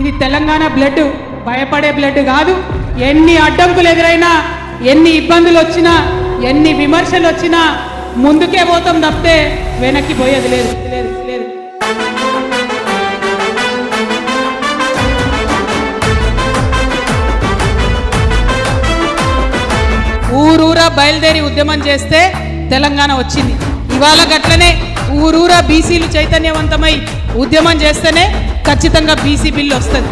ఇది తెలంగాణ బ్లడ్, భయపడే బ్లడ్ కాదు. ఎన్ని అడ్డంకులు ఎదురైనా, ఎన్ని ఇబ్బందులు వచ్చినా, ఎన్ని విమర్శలు వచ్చినా ముందుకే పోతాం తప్పితే వెనక్కి పోయేది లేదు. ఊరూరా బయలుదేరి ఉద్యమం చేస్తే తెలంగాణ వచ్చింది. ఇవాళ గట్లనే ఊరూరా బీసీలు చైతన్యవంతమై ఉద్యమం చేస్తేనే ఖచ్చితంగా బీసీ బిల్లు వస్తుంది.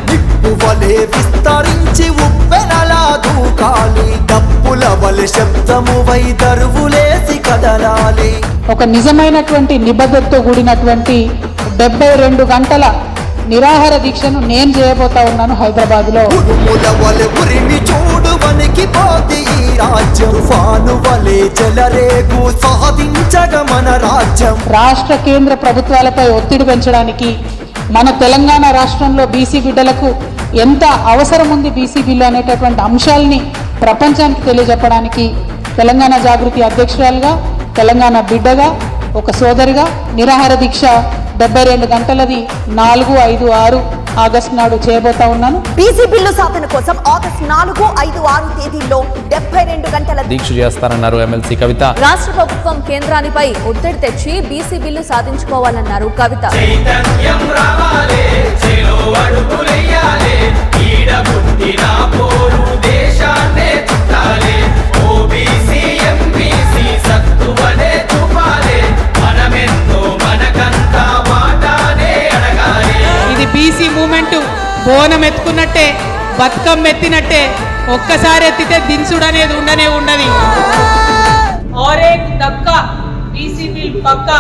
విస్తరించి ఉప్పెనలా దూకాలి, డప్పుల వలె శబ్దము వై దరువులేసి కదలాలి. ఒక నిజమైనటువంటి నిబద్ధతతో కూడినటువంటి 72 గంటల నిరాహార దీక్షను నేను చేయబోతా ఉన్నాను హైదరాబాద్లో. రాష్ట్ర కేంద్ర ప్రభుత్వాలపై ఒత్తిడి పెంచడానికి, మన తెలంగాణ రాష్ట్రంలో బీసీ బిడ్డలకు ఎంత అవసరం ఉంది బీసీ బిల్లు అనేటటువంటి అంశాలని ప్రపంచానికి తెలియజెప్పడానికి తెలంగాణ జాగృతి అధ్యక్షురాలుగా, తెలంగాణ బిడ్డగా, ఒక సోదరిగా నిరాహార దీక్ష 72 గంటలది 4, 5, 6 ఆగస్టు నాడు చేయబోతా ఉన్నాను. బీసీ బిల్లు సాధన కోసం ఆగస్టు 4, 5, 6 తేదీల్లో 72 గంటల దీక్ష చేస్తారన్నారు ఎమ్మెల్సీ కవిత. రాష్ట్ర ప్రభుత్వం కేంద్రానిపై ఒత్తిడి తెచ్చి బీసీ బిల్లు సాధించుకోవాలన్నారు కవిత. బీసీ మూమెంట్ బోనం ఎత్తుకున్నట్టే, బతుకమ్మ ఎత్తినట్టే, ఒక్కసారి ఎత్తితే దించుడు అనేది ఉండనే ఉండదు. और एक धक्का बीसी बिल पक्का।